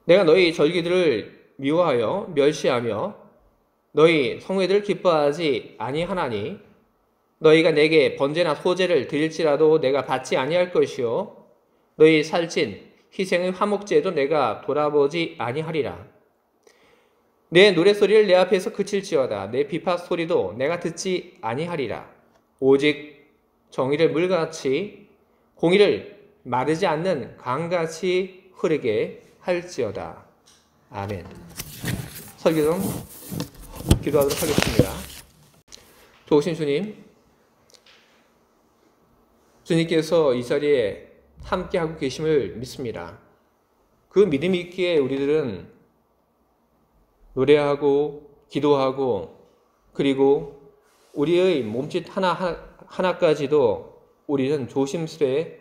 내가 너희 절기들을 미워하여 멸시하며 너희 성회들을 기뻐하지 아니하나니 너희가 내게 번제나 소제를 드릴지라도 내가 받지 아니할 것이요 너희 살찐 희생의 화목제도 내가 돌아보지 아니하리라. 내 노랫소리를 내 앞에서 그칠지어다. 내 비파 소리도 내가 듣지 아니하리라. 오직 정의를 물같이 공의를 마르지 않는 강같이 흐르게 할지어다. 아멘. 설교는 기도하도록 하겠습니다. 좋으신 주님, 주님께서 이 자리에 함께하고 계심을 믿습니다. 그 믿음 있기에 우리들은 노래하고 기도하고 그리고 우리의 몸짓 하나까지도 우리는 조심스레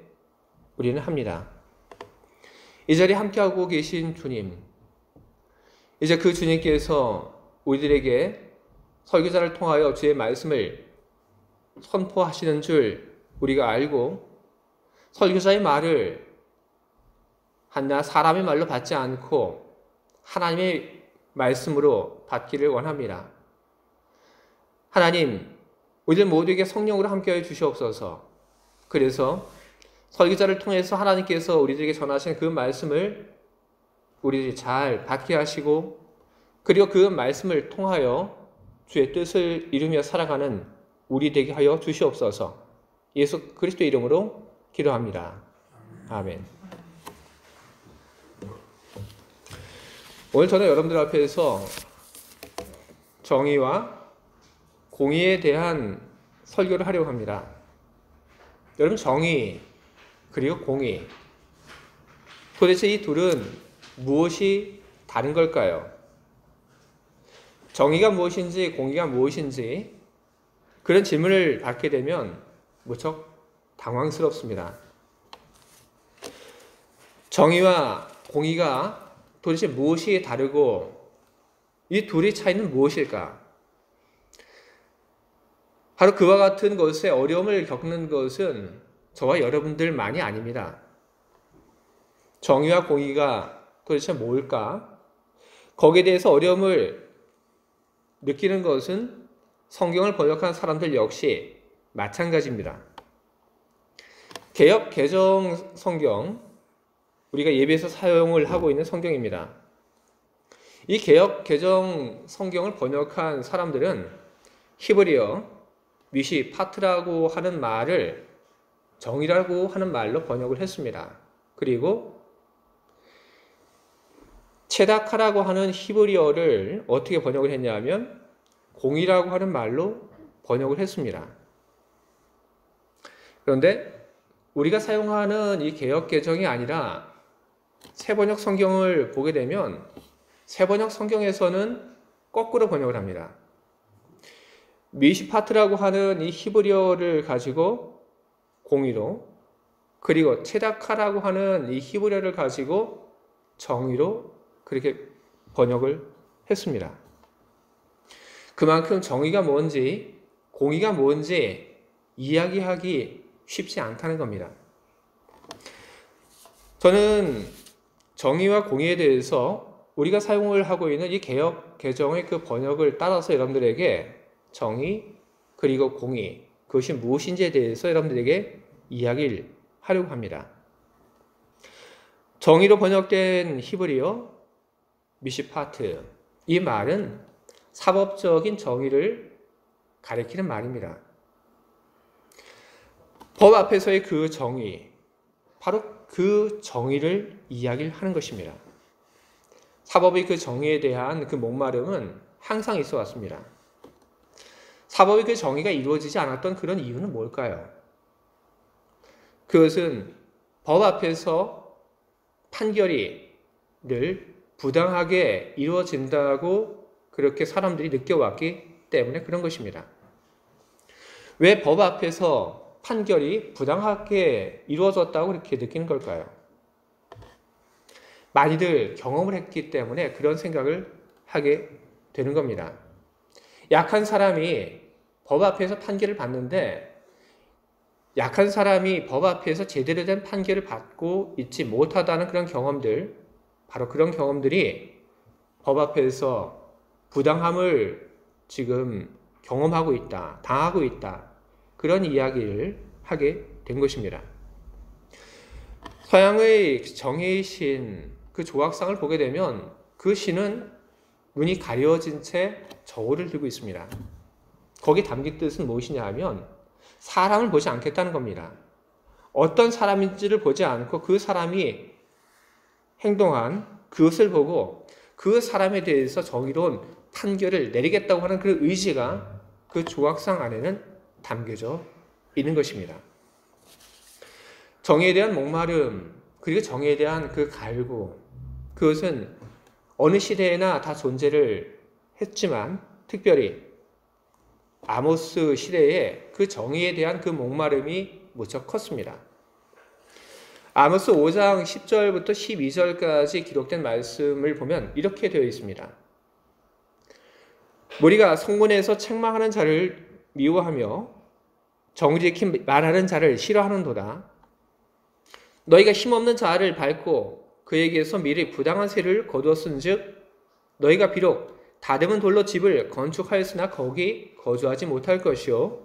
우리는 합니다. 이 자리에 함께하고 계신 주님, 이제 그 주님께서 우리들에게 설교자를 통하여 주의 말씀을 선포하시는 줄 우리가 알고 설교자의 말을 한낱 사람의 말로 받지 않고 하나님의 말씀으로 받기를 원합니다. 하나님, 우리들 모두에게 성령으로 함께하여 주시옵소서. 그래서 설교자를 통해서 하나님께서 우리들에게 전하신 그 말씀을 우리들이 잘 받게 하시고 그리고 그 말씀을 통하여 주의 뜻을 이루며 살아가는 우리 되게 하여 주시옵소서. 예수 그리스도의 이름으로 기도합니다. 아멘. 오늘 저는 여러분들 앞에서 정의와 공의에 대한 설교를 하려고 합니다. 여러분, 정의 그리고 공의, 도대체 이 둘은 무엇이 다른 걸까요? 정의가 무엇인지 공의가 무엇인지 그런 질문을 받게 되면 무척 당황스럽습니다. 정의와 공의가 도대체 무엇이 다르고 이 둘의 차이는 무엇일까? 바로 그와 같은 것에 어려움을 겪는 것은 저와 여러분들만이 아닙니다. 정의와 공의가 도대체 뭘까? 거기에 대해서 어려움을 느끼는 것은 성경을 번역한 사람들 역시 마찬가지입니다. 개역 개정 성경, 우리가 예배에서 사용을 하고 있는 성경입니다. 이 개역 개정 성경을 번역한 사람들은 히브리어 미시파트라고 하는 말을 정의라고 하는 말로 번역을 했습니다. 그리고 체다카라고 하는 히브리어를 어떻게 번역을 했냐면 공의라고 하는 말로 번역을 했습니다. 그런데 우리가 사용하는 이 개역 개정이 아니라 새번역 성경을 보게 되면 새번역 성경에서는 거꾸로 번역을 합니다. 미시파트라고 하는 이 히브리어를 가지고 공의로, 그리고 체다카라고 하는 이 히브리어를 가지고 정의로 그렇게 번역을 했습니다. 그만큼 정의가 뭔지 공의가 뭔지 이야기하기 쉽지 않다는 겁니다. 저는 정의와 공의에 대해서 우리가 사용을 하고 있는 이 개역 개정의 그 번역을 따라서 여러분들에게 정의 그리고 공의, 그것이 무엇인지에 대해서 여러분들에게 이야기를 하려고 합니다. 정의로 번역된 히브리어 미시파트, 이 말은 사법적인 정의를 가리키는 말입니다. 법 앞에서의 그 정의, 바로 그 정의를 이야기를 하는 것입니다. 사법의 그 정의에 대한 그 목마름은 항상 있어 왔습니다. 사법의 그 정의가 이루어지지 않았던 그런 이유는 뭘까요? 그것은 법 앞에서 판결이 늘 부당하게 이루어진다고 그렇게 사람들이 느껴왔기 때문에 그런 것입니다. 왜 법 앞에서 판결이 부당하게 이루어졌다고 그렇게 느끼는 걸까요? 많이들 경험을 했기 때문에 그런 생각을 하게 되는 겁니다. 약한 사람이 법 앞에서 판결을 받는데 약한 사람이 법 앞에서 제대로 된 판결을 받고 있지 못하다는 그런 경험들, 바로 그런 경험들이 법 앞에서 부당함을 지금 경험하고 있다, 당하고 있다, 그런 이야기를 하게 된 것입니다. 서양의 정의의 신, 그 조각상을 보게 되면 그 신은 눈이 가려진 채 저울을 들고 있습니다. 거기 담긴 뜻은 무엇이냐 하면 사람을 보지 않겠다는 겁니다. 어떤 사람인지를 보지 않고 그 사람이 행동한 그것을 보고 그 사람에 대해서 정의로운 판결을 내리겠다고 하는 그 의지가 그 조각상 안에는 담겨져 있는 것입니다. 정의에 대한 목마름, 그리고 정의에 대한 그 갈구, 그것은 어느 시대에나 다 존재를 했지만 특별히 아모스 시대에 그 정의에 대한 그 목마름이 무척 컸습니다. 아모스 5장 10절부터 12절까지 기록된 말씀을 보면 이렇게 되어 있습니다. 무리가 성문에서 책망하는 자를 미워하며 정직히 말하는 자를 싫어하는도다. 너희가 힘없는 자를 밟고 그에게서 미리 부당한 세를 거두었은즉 너희가 비록 다듬은 돌로 집을 건축하였으나 거기 거주하지 못할 것이요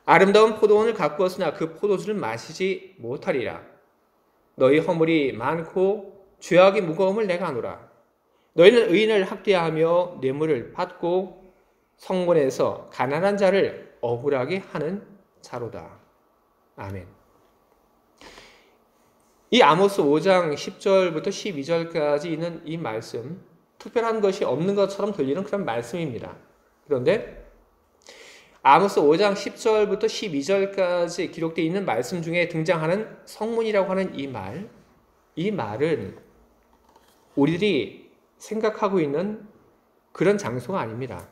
아름다운 포도원을 가꾸었으나 그 포도주를 마시지 못하리라. 너희 허물이 많고 죄악의 무거움을 내가 아노라. 너희는 의인을 학대하며 뇌물을 받고 성문에서 가난한 자를 억울하게 하는 자로다. 아멘. 이 아모스 5장 10절부터 12절까지 있는 이 말씀, 특별한 것이 없는 것처럼 들리는 그런 말씀입니다. 그런데 아모스 5장 10절부터 12절까지 기록되어 있는 말씀 중에 등장하는 성문이라고 하는 이 말은 우리들이 생각하고 있는 그런 장소가 아닙니다.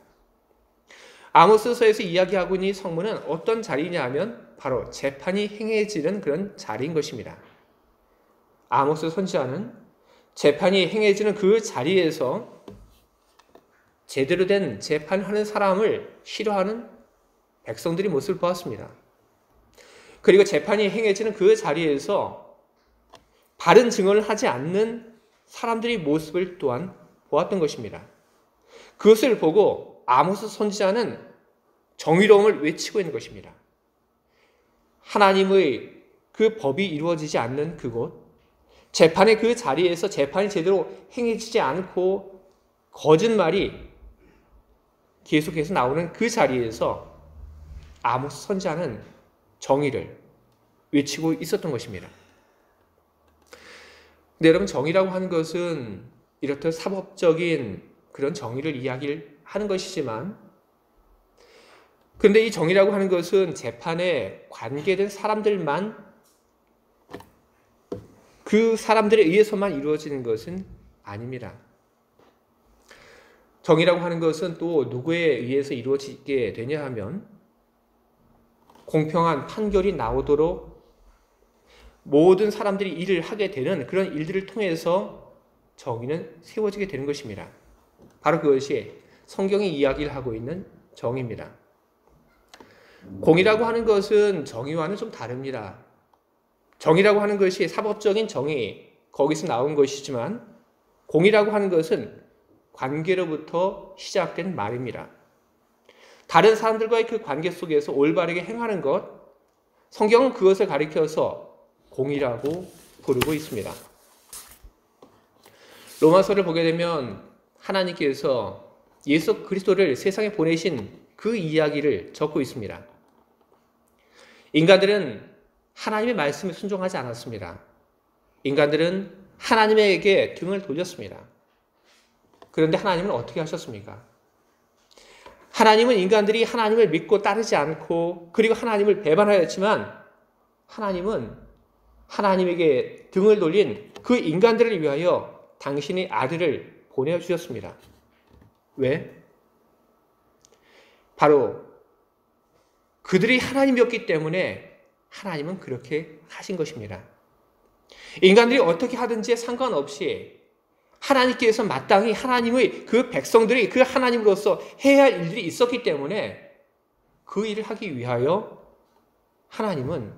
아모스서에서 이야기하고 있는 이 성문은 어떤 자리냐 하면 바로 재판이 행해지는 그런 자리인 것입니다. 아모스 선지자는 재판이 행해지는 그 자리에서 제대로 된 재판하는 사람을 싫어하는 백성들의 모습을 보았습니다. 그리고 재판이 행해지는 그 자리에서 바른 증언을 하지 않는 사람들의 모습을 또한 보았던 것입니다. 그것을 보고 아모스 선지자는 정의로움을 외치고 있는 것입니다. 하나님의 그 법이 이루어지지 않는 그곳, 재판의 그 자리에서 재판이 제대로 행해지지 않고 거짓말이 계속해서 나오는 그 자리에서 아모스 선지자는 정의를 외치고 있었던 것입니다. 근데 여러분, 정의라고 하는 것은 이렇듯 사법적인 그런 정의를 이야기를 하는 것이지만, 그런데 이 정의라고 하는 것은 재판에 관계된 사람들만, 그 사람들에 의해서만 이루어지는 것은 아닙니다. 정의라고 하는 것은 또 누구에 의해서 이루어지게 되냐 하면 공평한 판결이 나오도록 모든 사람들이 일을 하게 되는 그런 일들을 통해서 정의는 세워지게 되는 것입니다. 바로 그것이 성경이 이야기를 하고 있는 정의입니다. 공의라고 하는 것은 정의와는 좀 다릅니다. 정의라고 하는 것이 사법적인 정의, 거기서 나온 것이지만 공의라고 하는 것은 관계로부터 시작된 말입니다. 다른 사람들과의 그 관계 속에서 올바르게 행하는 것, 성경은 그것을 가리켜서 공의라고 부르고 있습니다. 로마서를 보게 되면 하나님께서 예수 그리스도를 세상에 보내신 그 이야기를 적고 있습니다. 인간들은 하나님의 말씀에 순종하지 않았습니다. 인간들은 하나님에게 등을 돌렸습니다. 그런데 하나님은 어떻게 하셨습니까? 하나님은 인간들이 하나님을 믿고 따르지 않고 그리고 하나님을 배반하였지만 하나님은 하나님에게 등을 돌린 그 인간들을 위하여 당신의 아들을 보내주셨습니다. 왜? 바로 그들이 하나님이었기 때문에 하나님은 그렇게 하신 것입니다. 인간들이 어떻게 하든지 상관없이 하나님께서 마땅히 하나님의 그 백성들이 그 하나님으로서 해야 할 일들이 있었기 때문에 그 일을 하기 위하여 하나님은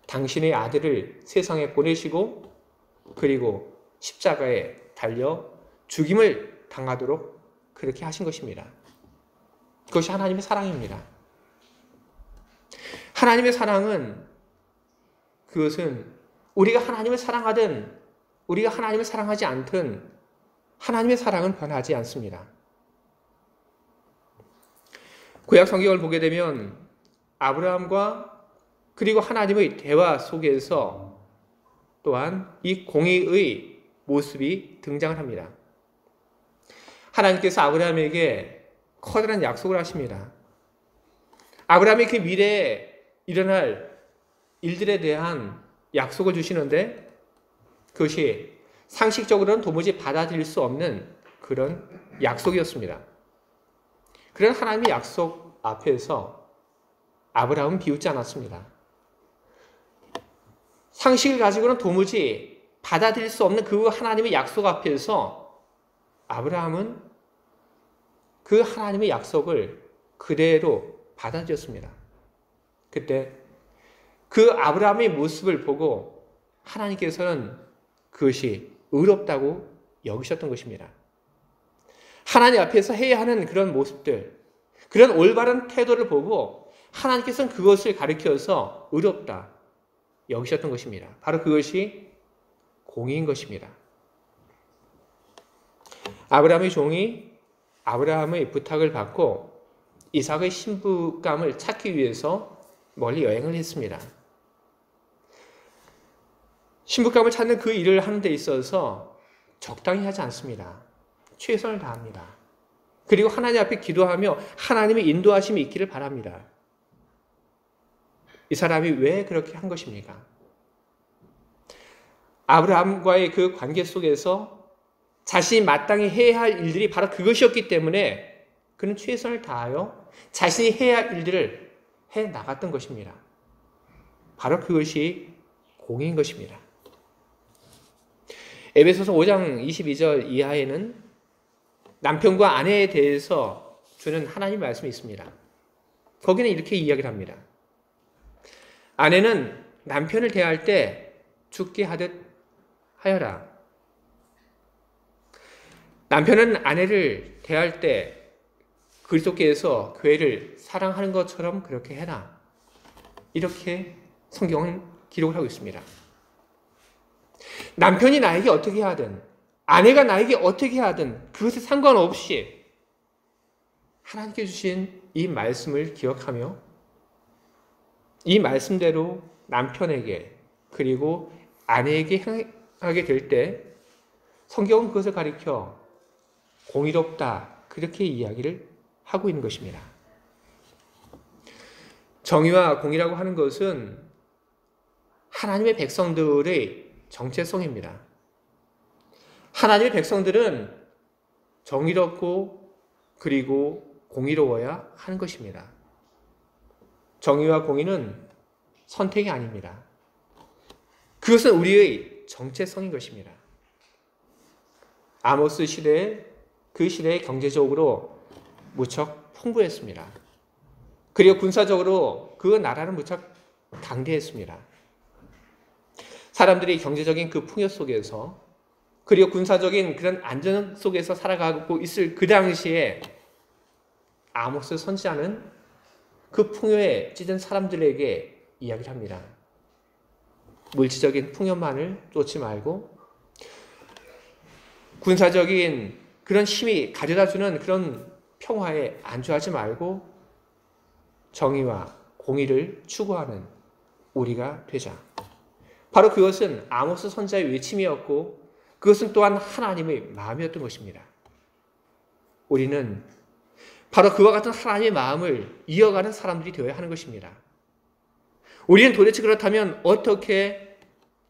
당신의 아들을 세상에 보내시고 그리고 십자가에 달려 죽임을 당하도록 그렇게 하신 것입니다. 그것이 하나님의 사랑입니다. 하나님의 사랑은 그것은 우리가 하나님을 사랑하든 우리가 하나님을 사랑하지 않든 하나님의 사랑은 변하지 않습니다. 구약 성경을 보게 되면 아브라함과 그리고 하나님의 대화 속에서 또한 이 공의의 모습이 등장을 합니다. 하나님께서 아브라함에게 커다란 약속을 하십니다. 아브라함이 그 미래에 일어날 일들에 대한 약속을 주시는데 그것이 상식적으로는 도무지 받아들일 수 없는 그런 약속이었습니다. 그런 하나님의 약속 앞에서 아브라함은 비웃지 않았습니다. 상식을 가지고는 도무지 받아들일 수 없는 그 하나님의 약속 앞에서 아브라함은 그 하나님의 약속을 그대로 받아들였습니다. 그때 그 아브라함의 모습을 보고 하나님께서는 그것이 의롭다고 여기셨던 것입니다. 하나님 앞에서 해야 하는 그런 모습들, 그런 올바른 태도를 보고 하나님께서는 그것을 가리켜서 의롭다 여기셨던 것입니다. 바로 그것이 공의인 것입니다. 아브라함의 종이 아브라함의 부탁을 받고 이삭의 신부감을 찾기 위해서 멀리 여행을 했습니다. 신부감을 찾는 그 일을 하는 데 있어서 적당히 하지 않습니다. 최선을 다합니다. 그리고 하나님 앞에 기도하며 하나님의 인도하심이 있기를 바랍니다. 이 사람이 왜 그렇게 한 것입니까? 아브라함과의 그 관계 속에서 자신이 마땅히 해야 할 일들이 바로 그것이었기 때문에 그는 최선을 다하여 자신이 해야 할 일들을 해 나갔던 것입니다. 바로 그것이 공의인 것입니다. 에베소서 5장 22절 이하에는 남편과 아내에 대해서 주는 하나님의 말씀이 있습니다. 거기는 이렇게 이야기를 합니다. 아내는 남편을 대할 때 죽게 하듯 하여라. 남편은 아내를 대할 때 그리스도께서 교회를 사랑하는 것처럼 그렇게 해라. 이렇게 성경은 기록을 하고 있습니다. 남편이 나에게 어떻게 하든 아내가 나에게 어떻게 하든 그것에 상관없이 하나님께 주신 이 말씀을 기억하며 이 말씀대로 남편에게 그리고 아내에게 행하게 될 때 성경은 그것을 가리켜 공의롭다 그렇게 이야기를 하고 있는 것입니다. 정의와 공의라고 하는 것은 하나님의 백성들의 정체성입니다. 하나님의 백성들은 정의롭고 그리고 공의로워야 하는 것입니다. 정의와 공의는 선택이 아닙니다. 그것은 우리의 정체성인 것입니다. 아모스 시대에 그 시대에 경제적으로 무척 풍부했습니다. 그리고 군사적으로 그 나라는 무척 강대했습니다. 사람들이 경제적인 그 풍요 속에서 그리고 군사적인 그런 안전 속에서 살아가고 있을 그 당시에 아모스 선지자는 그 풍요에 찌든 사람들에게 이야기를 합니다. 물질적인 풍요만을 쫓지 말고 군사적인 그런 힘이 가져다주는 그런 평화에 안주하지 말고 정의와 공의를 추구하는 우리가 되자. 바로 그것은 아모스 선지자의 외침이었고 그것은 또한 하나님의 마음이었던 것입니다. 우리는 바로 그와 같은 하나님의 마음을 이어가는 사람들이 되어야 하는 것입니다. 우리는 도대체 그렇다면 어떻게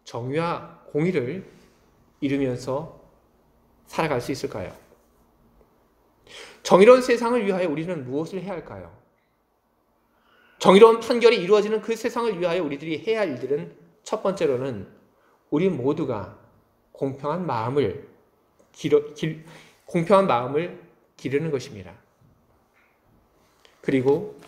정의와 공의를 이루면서 살아갈 수 있을까요? 정의로운 세상을 위하여 우리는 무엇을 해야 할까요? 정의로운 판결이 이루어지는 그 세상을 위하여 우리들이 해야 할 일들은 첫 번째로는 우리 모두가 공평한 마음을 기르는 것입니다. 그리고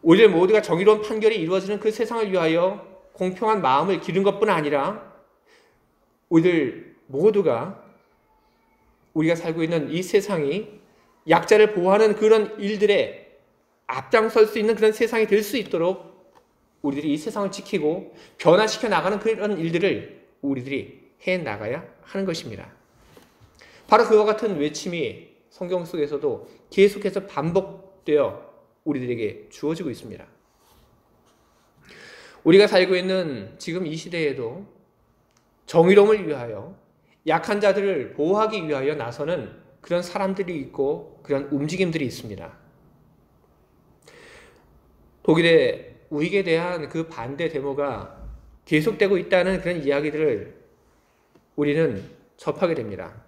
우리 모두가 정의로운 판결이 이루어지는 그 세상을 위하여 공평한 마음을 기르는 것뿐 아니라 우리들 모두가 우리가 살고 있는 이 세상이 약자를 보호하는 그런 일들에 앞장설 수 있는 그런 세상이 될 수 있도록 우리들이 이 세상을 지키고 변화시켜 나가는 그런 일들을 우리들이 해 나가야 하는 것입니다. 바로 그와 같은 외침이 성경 속에서도 계속해서 반복되어 우리들에게 주어지고 있습니다. 우리가 살고 있는 지금 이 시대에도 정의로움을 위하여 약한 자들을 보호하기 위하여 나서는 그런 사람들이 있고 그런 움직임들이 있습니다. 독일의 우익에 대한 그 반대 데모가 계속되고 있다는 그런 이야기들을 우리는 접하게 됩니다.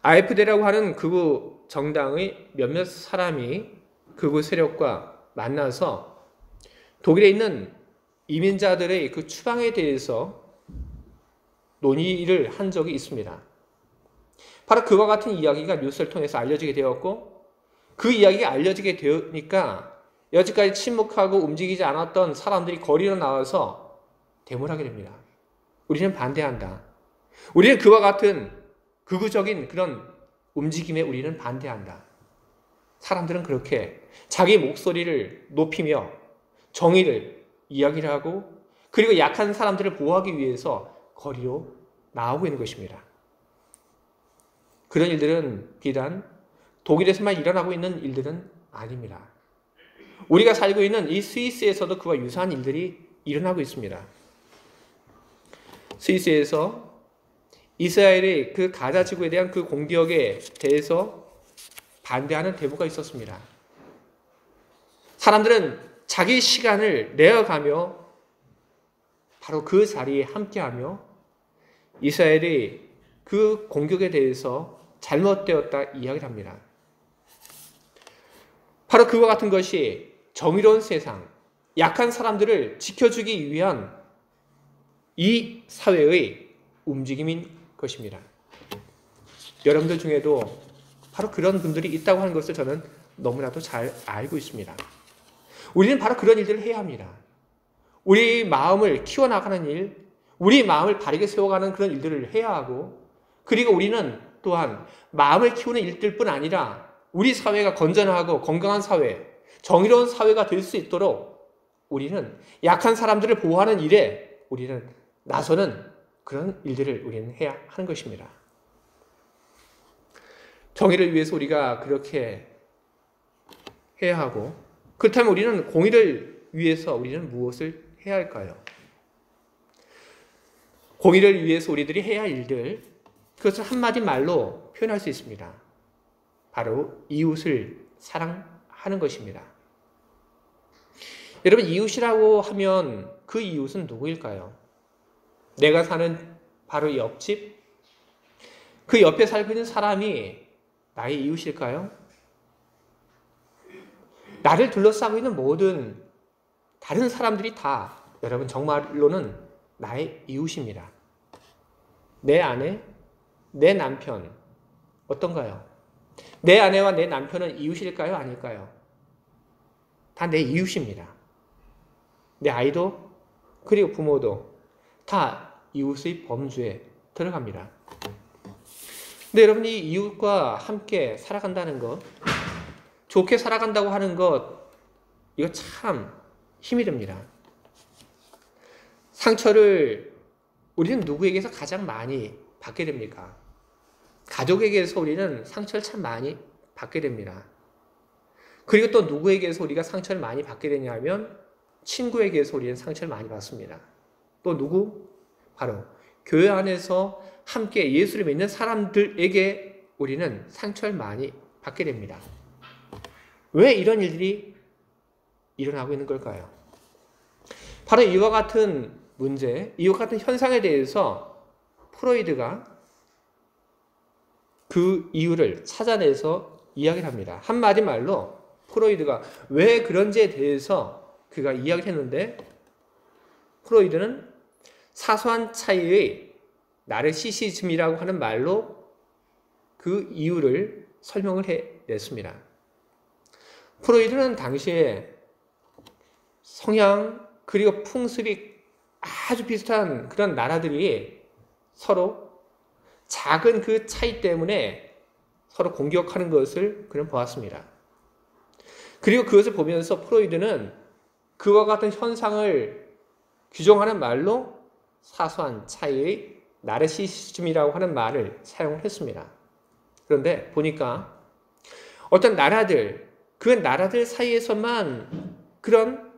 AfD라고 하는 극우 정당의 몇몇 사람이 극우 세력과 만나서 독일에 있는 이민자들의 그 추방에 대해서 논의를 한 적이 있습니다. 바로 그와 같은 이야기가 뉴스를 통해서 알려지게 되었고, 그 이야기가 알려지게 되니까 여지까지 침묵하고 움직이지 않았던 사람들이 거리로 나와서 데모를 하게 됩니다. 우리는 반대한다. 우리는 그와 같은 극우적인 그런 움직임에 우리는 반대한다. 사람들은 그렇게 자기 목소리를 높이며 정의를 이야기를 하고, 그리고 약한 사람들을 보호하기 위해서 거리로 나오고 있는 것입니다. 그런 일들은 비단 독일에서만 일어나고 있는 일들은 아닙니다. 우리가 살고 있는 이 스위스에서도 그와 유사한 일들이 일어나고 있습니다. 스위스에서 이스라엘의 그 가자 지구에 대한 그 공격에 대해서 반대하는 데모가 있었습니다. 사람들은 자기 시간을 내어가며 바로 그 자리에 함께하며 이스라엘이 그 공격에 대해서 잘못되었다 이야기를 합니다. 바로 그와 같은 것이 정의로운 세상, 약한 사람들을 지켜주기 위한 이 사회의 움직임인 것입니다. 여러분들 중에도 바로 그런 분들이 있다고 하는 것을 저는 너무나도 잘 알고 있습니다. 우리는 바로 그런 일들을 해야 합니다. 우리 마음을 키워나가는 일, 우리 마음을 바르게 세워가는 그런 일들을 해야 하고, 그리고 우리는 또한 마음을 키우는 일들뿐 아니라 우리 사회가 건전하고 건강한 사회, 정의로운 사회가 될 수 있도록 우리는 약한 사람들을 보호하는 일에 우리는 나서는 그런 일들을 우리는 해야 하는 것입니다. 정의를 위해서 우리가 그렇게 해야 하고, 그렇다면 우리는 공의를 위해서 우리는 무엇을 해야 할까요? 공의를 위해서 우리들이 해야 할 일들, 그것을 한마디 말로 표현할 수 있습니다. 바로 이웃을 사랑하는 것입니다. 여러분, 이웃이라고 하면 그 이웃은 누구일까요? 내가 사는 바로 옆집? 그 옆에 살고 있는 사람이 나의 이웃일까요? 나를 둘러싸고 있는 모든 다른 사람들이 다 여러분 정말로는 나의 이웃입니다. 내 아내, 내 남편 어떤가요? 내 아내와 내 남편은 이웃일까요? 아닐까요? 다 내 이웃입니다. 내 아이도 그리고 부모도 다 이웃의 범주에 들어갑니다. 근데 여러분, 이 이웃과 함께 살아간다는 것, 좋게 살아간다고 하는 것, 이거 참 힘이 듭니다. 상처를 우리는 누구에게서 가장 많이 받게 됩니까? 가족에게서 우리는 상처를 참 많이 받게 됩니다. 그리고 또 누구에게서 우리가 상처를 많이 받게 되냐면 친구에게서 우리는 상처를 많이 받습니다. 또 누구? 바로 교회 안에서 함께 예수를 믿는 사람들에게 우리는 상처를 많이 받게 됩니다. 왜 이런 일들이 일어나고 있는 걸까요? 바로 이와 같은 문제, 이와 같은 현상에 대해서 프로이드가 그 이유를 찾아내서 이야기를 합니다. 한마디 말로 프로이드가 왜 그런지에 대해서 그가 이야기를 했는데, 프로이드는 사소한 차이의 나르시시즘이라고 하는 말로 그 이유를 설명을 해냈습니다. 프로이드는 당시에 성향 그리고 풍습이 아주 비슷한 그런 나라들이 서로 작은 그 차이 때문에 서로 공격하는 것을 그는 보았습니다. 그리고 그것을 보면서 프로이드는 그와 같은 현상을 규정하는 말로 사소한 차이의 나르시시즘이라고 하는 말을 사용을 했습니다. 그런데 보니까 어떤 나라들, 그 나라들 사이에서만 그런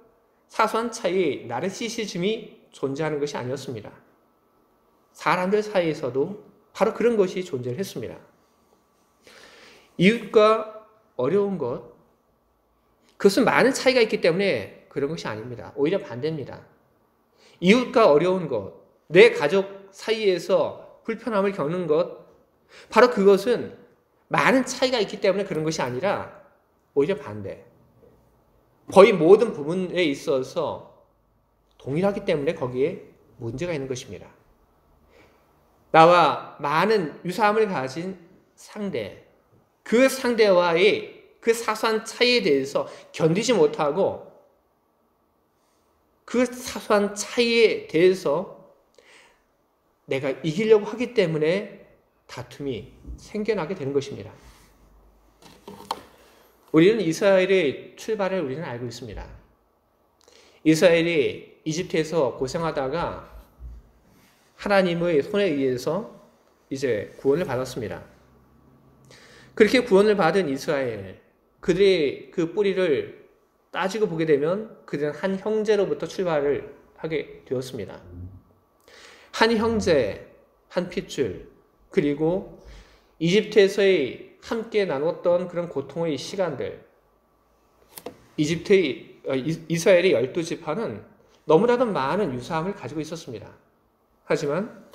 사소한 차이의 나르시시즘이 존재하는 것이 아니었습니다. 사람들 사이에서도 바로 그런 것이 존재했습니다. 이웃과 어려운 것, 그것은 많은 차이가 있기 때문에 그런 것이 아닙니다. 오히려 반대입니다. 이웃과 어려운 것, 내 가족 사이에서 불편함을 겪는 것, 바로 그것은 많은 차이가 있기 때문에 그런 것이 아니라 오히려 반대. 거의 모든 부분에 있어서 동일하기 때문에 거기에 문제가 있는 것입니다. 나와 많은 유사함을 가진 상대, 그 상대와의 그 사소한 차이에 대해서 견디지 못하고 그 사소한 차이에 대해서 내가 이기려고 하기 때문에 다툼이 생겨나게 되는 것입니다. 우리는 이스라엘의 출발을 우리는 알고 있습니다. 이스라엘이 이집트에서 고생하다가 하나님의 손에 의해서 이제 구원을 받았습니다. 그렇게 구원을 받은 이스라엘, 그들의 그 뿌리를 따지고 보게 되면 그들은 한 형제로부터 출발을 하게 되었습니다. 한 형제, 한 핏줄, 그리고 이집트에서의 함께 나눴던 그런 고통의 시간들, 이스라엘의 12지파는 너무나도 많은 유사함을 가지고 있었습니다. 하지만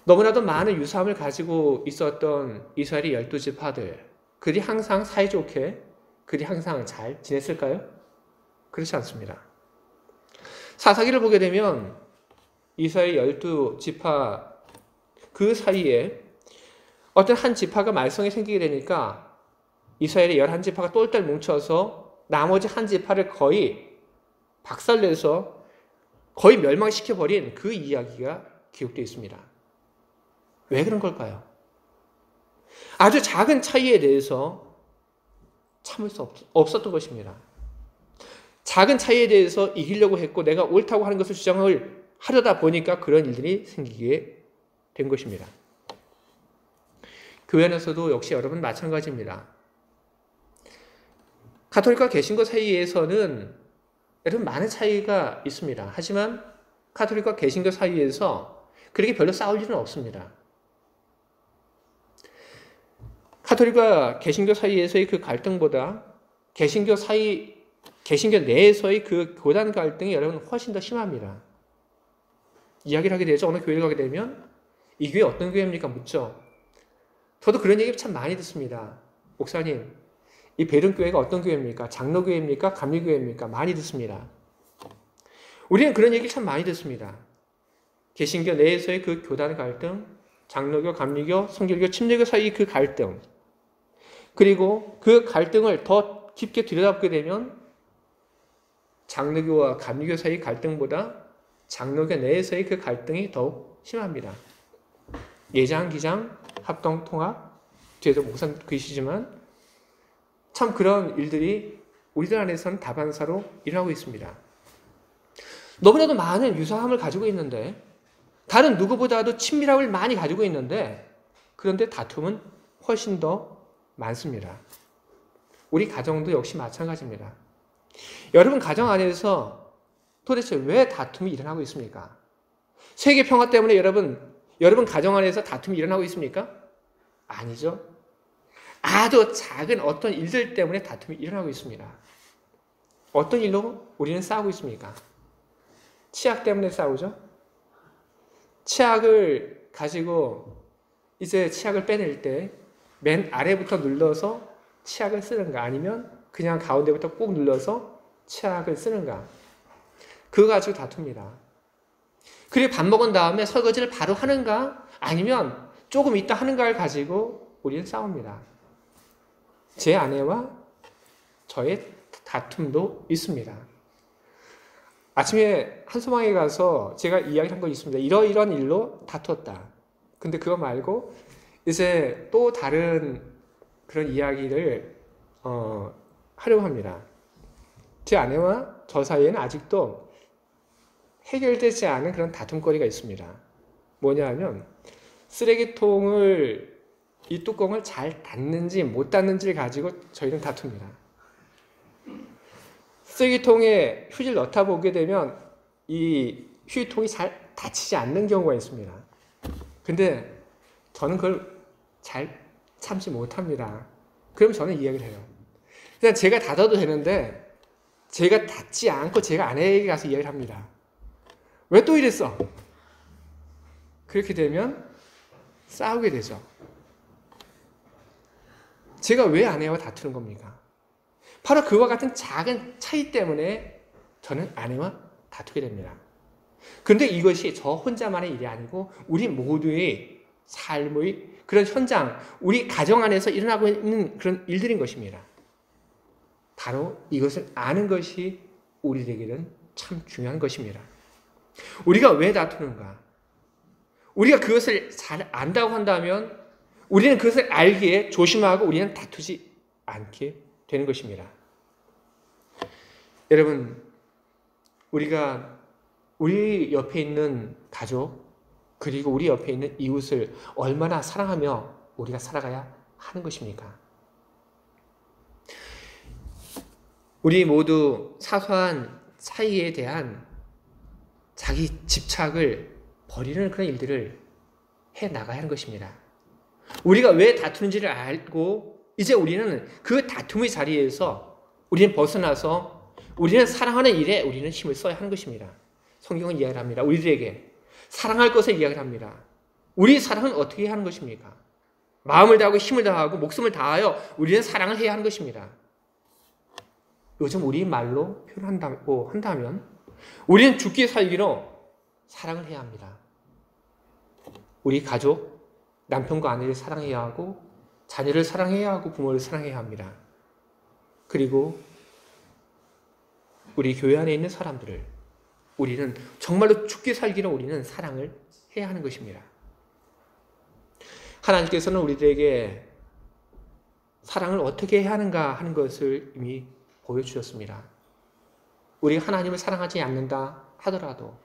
너무나도 많은 유사함을 가지고 있었던 이스라엘의 12지파들, 그들이 항상 사이좋게, 그들이 항상 잘 지냈을까요? 그렇지 않습니다. 사사기를 보게 되면 이스라엘 12지파 그 사이에 어떤 한 지파가 말썽이 생기게 되니까 이스라엘의 11지파가 똘똘 뭉쳐서 나머지 한 지파를 거의 박살내서 거의 멸망시켜버린 그 이야기가 기록되어 있습니다. 왜 그런 걸까요? 아주 작은 차이에 대해서 참을 수 없었던 것입니다. 작은 차이에 대해서 이기려고 했고 내가 옳다고 하는 것을 주장을 하려다 보니까 그런 일들이 생기게 된 것입니다. 교회 안에서도 역시 여러분 마찬가지입니다. 가톨릭과 개신교 사이에서는 여러분 많은 차이가 있습니다. 하지만 가톨릭과 개신교 사이에서 그렇게 별로 싸울 일은 없습니다. 가톨릭과 개신교 사이에서의 그 갈등보다 개신교 내에서의 그 교단 갈등이 여러분 훨씬 더 심합니다. 이야기를 하게 되죠. 어느 교회를 가게 되면 이 교회 어떤 교회입니까? 묻죠. 저도 그런 얘기 참 많이 듣습니다. 목사님, 이 베른교회가 어떤 교회입니까? 장로교회입니까? 감리교회입니까? 많이 듣습니다. 우리는 그런 얘기 참 많이 듣습니다. 개신교 내에서의 그 교단 갈등, 장로교, 감리교, 성결교, 침례교 사이 그 갈등, 그리고 그 갈등을 더 깊게 들여다보게 되면 장로교와 감리교 사이 갈등보다 장로교 내에서의 그 갈등이 더욱 심합니다. 예장, 기장, 합동, 통합, 뒤에도 목사님 계시지만 참 그런 일들이 우리들 안에서는 다반사로 일어나고 있습니다. 너무나도 많은 유사함을 가지고 있는데 다른 누구보다도 친밀함을 많이 가지고 있는데 그런데 다툼은 훨씬 더 많습니다. 우리 가정도 역시 마찬가지입니다. 여러분 가정 안에서 도대체 왜 다툼이 일어나고 있습니까? 세계 평화 때문에 여러분 가정 안에서 다툼이 일어나고 있습니까? 아니죠. 아주 작은 어떤 일들 때문에 다툼이 일어나고 있습니다. 어떤 일로 우리는 싸우고 있습니까? 치약 때문에 싸우죠. 치약을 가지고 이제 치약을 빼낼 때 맨 아래부터 눌러서 치약을 쓰는가 아니면 그냥 가운데부터 꾹 눌러서 치약을 쓰는가, 그거 가지고 다툽니다. 그리고 밥 먹은 다음에 설거지를 바로 하는가 아니면 조금 있다 하는가를 가지고 우리는 싸웁니다. 제 아내와 저의 다툼도 있습니다. 아침에 한소망에 가서 제가 이야기한 거 있습니다. 이러이러한 일로 다투었다. 근데 그거 말고 이제 또 다른 그런 이야기를 하려고 합니다. 제 아내와 저 사이에는 아직도 해결되지 않은 그런 다툼거리가 있습니다. 뭐냐 하면 쓰레기통을 이 뚜껑을 잘 닫는지 못 닫는지를 가지고 저희는 다툽니다. 쓰레기통에 휴지를 넣다 보게 되면 이 휴지통이 잘 닫히지 않는 경우가 있습니다. 근데 저는 그걸 잘 참지 못합니다. 그럼 저는 이야기를 해요. 그냥 제가 닫아도 되는데 제가 닫지 않고 제가 아내에게 가서 이야기를 합니다. 왜 또 이랬어? 그렇게 되면 싸우게 되죠. 제가 왜 아내와 다투는 겁니까? 바로 그와 같은 작은 차이 때문에 저는 아내와 다투게 됩니다. 그런데 이것이 저 혼자만의 일이 아니고 우리 모두의 삶의 그런 현장, 우리 가정 안에서 일어나고 있는 그런 일들인 것입니다. 바로 이것을 아는 것이 우리에게는 참 중요한 것입니다. 우리가 왜 다투는가? 우리가 그것을 잘 안다고 한다면 우리는 그것을 알기에 조심하고 우리는 다투지 않게 되는 것입니다. 여러분, 우리가 우리 옆에 있는 가족 그리고 우리 옆에 있는 이웃을 얼마나 사랑하며 우리가 살아가야 하는 것입니까? 우리 모두 사소한 차이에 대한 자기 집착을 버리는 그런 일들을 해 나가야 하는 것입니다. 우리가 왜 다투는지를 알고 이제 우리는 그 다툼의 자리에서 우리는 벗어나서 우리는 사랑하는 일에 우리는 힘을 써야 하는 것입니다. 성경은 이야기를 합니다. 우리들에게 사랑할 것을 이야기를 합니다. 우리 사랑은 어떻게 하는 것입니까? 마음을 다하고 힘을 다하고 목숨을 다하여 우리는 사랑을 해야 하는 것입니다. 요즘 우리 말로 표현한다고 한다면 우리는 죽기 살기로 사랑을 해야 합니다. 우리 가족, 남편과 아내를 사랑해야 하고 자녀를 사랑해야 하고 부모를 사랑해야 합니다. 그리고 우리 교회 안에 있는 사람들을 우리는 정말로 죽기 살기로 우리는 사랑을 해야 하는 것입니다. 하나님께서는 우리들에게 사랑을 어떻게 해야 하는가 하는 것을 이미 보여주셨습니다. 우리가 하나님을 사랑하지 않는다 하더라도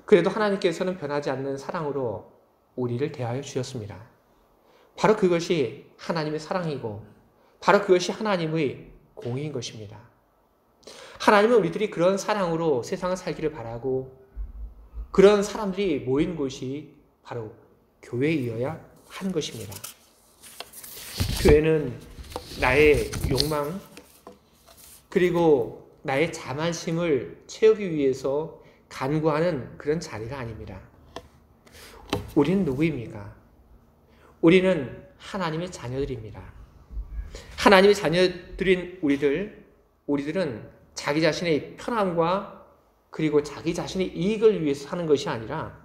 그래도 하나님께서는 변하지 않는 사랑으로 우리를 대하여 주셨습니다. 바로 그것이 하나님의 사랑이고 바로 그것이 하나님의 공의인 것입니다. 하나님은 우리들이 그런 사랑으로 세상을 살기를 바라고 그런 사람들이 모인 곳이 바로 교회이어야 하는 것입니다. 교회는 나의 욕망 그리고 나의 자만심을 채우기 위해서 간구하는 그런 자리가 아닙니다. 우리는 누구입니까? 우리는 하나님의 자녀들입니다. 하나님의 자녀들인 우리들은 자기 자신의 편함과 그리고 자기 자신의 이익을 위해서 사는 것이 아니라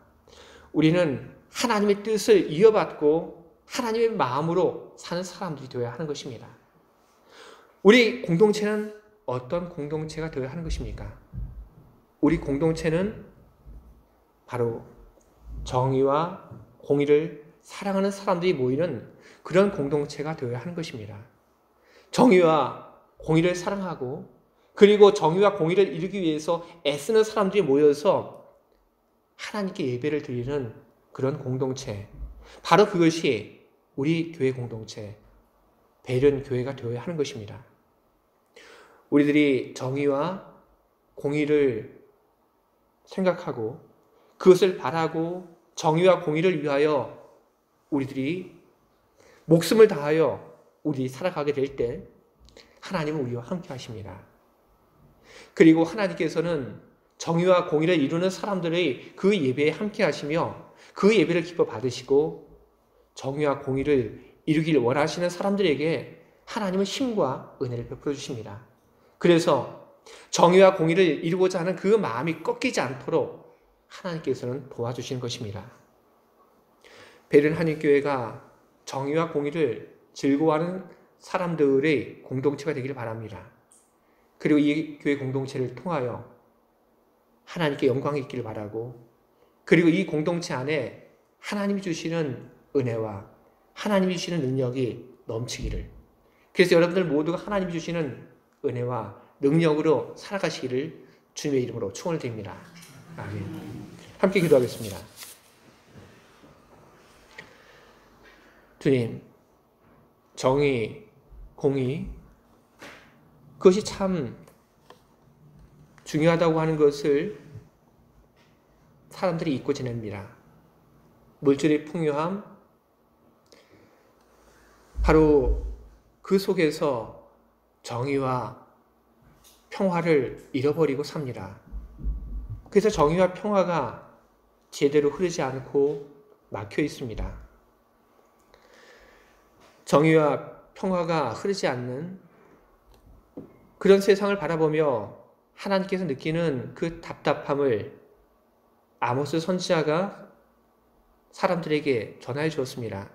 우리는 하나님의 뜻을 이어받고 하나님의 마음으로 사는 사람들이 되어야 하는 것입니다. 우리 공동체는 어떤 공동체가 되어야 하는 것입니까? 우리 공동체는 바로 정의와 공의를 사랑하는 사람들이 모이는 그런 공동체가 되어야 하는 것입니다. 정의와 공의를 사랑하고 그리고 정의와 공의를 이루기 위해서 애쓰는 사람들이 모여서 하나님께 예배를 드리는 그런 공동체, 바로 그것이 우리 교회 공동체, 베른 교회가 되어야 하는 것입니다. 우리들이 정의와 공의를 생각하고 그것을 바라고 정의와 공의를 위하여 우리들이 목숨을 다하여 우리 살아가게 될 때 하나님은 우리와 함께 하십니다. 그리고 하나님께서는 정의와 공의를 이루는 사람들의 그 예배에 함께 하시며 그 예배를 기뻐 받으시고 정의와 공의를 이루길 원하시는 사람들에게 하나님은 힘과 은혜를 베풀어 주십니다. 그래서 정의와 공의를 이루고자 하는 그 마음이 꺾이지 않도록 하나님께서는 도와주시는 것입니다. 베른 한인교회가 정의와 공의를 즐거워하는 사람들의 공동체가 되기를 바랍니다. 그리고 이 교회 공동체를 통하여 하나님께 영광이 있기를 바라고 그리고 이 공동체 안에 하나님이 주시는 은혜와 하나님이 주시는 능력이 넘치기를, 그래서 여러분들 모두가 하나님이 주시는 은혜와 능력으로 살아가시기를 주님의 이름으로 축원드립니다. 아멘. 함께 기도하겠습니다. 주님, 정의, 공의, 그것이 참 중요하다고 하는 것을 사람들이 잊고 지냅니다. 물질의 풍요함, 바로 그 속에서 정의와 평화를 잃어버리고 삽니다. 그래서 정의와 평화가 제대로 흐르지 않고 막혀 있습니다. 정의와 평화가 흐르지 않는 그런 세상을 바라보며 하나님께서 느끼는 그 답답함을 아모스 선지자가 사람들에게 전하여 주었습니다.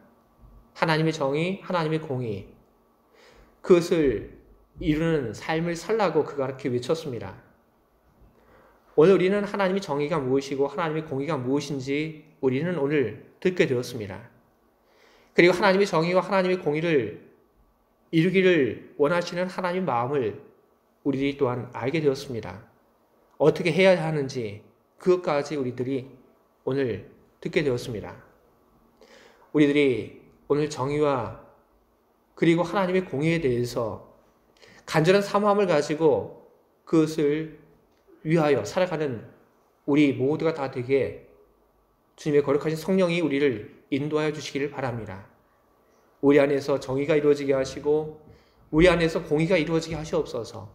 하나님의 정의, 하나님의 공의, 그것을 이루는 삶을 살라고 그가 그렇게 외쳤습니다. 오늘 우리는 하나님의 정의가 무엇이고 하나님의 공의가 무엇인지 우리는 오늘 듣게 되었습니다. 그리고 하나님의 정의와 하나님의 공의를 이루기를 원하시는 하나님의 마음을 우리들이 또한 알게 되었습니다. 어떻게 해야 하는지 그것까지 우리들이 오늘 듣게 되었습니다. 우리들이 오늘 정의와 그리고 하나님의 공의에 대해서 간절한 사모함을 가지고 그것을 위하여 살아가는 우리 모두가 다 되게 주님의 거룩하신 성령이 우리를 인도하여 주시기를 바랍니다. 우리 안에서 정의가 이루어지게 하시고 우리 안에서 공의가 이루어지게 하시옵소서.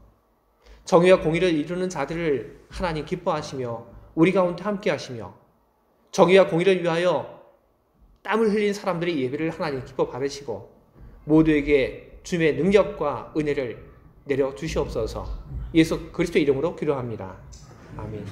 정의와 공의를 이루는 자들을 하나님 기뻐하시며 우리 가운데 함께 하시며 정의와 공의를 위하여 땀을 흘린 사람들의 예배를 하나님 기뻐 받으시고 모두에게 주님의 능력과 은혜를 내려 주시옵소서. 예수 그리스도의 이름으로 기도합니다. 아멘.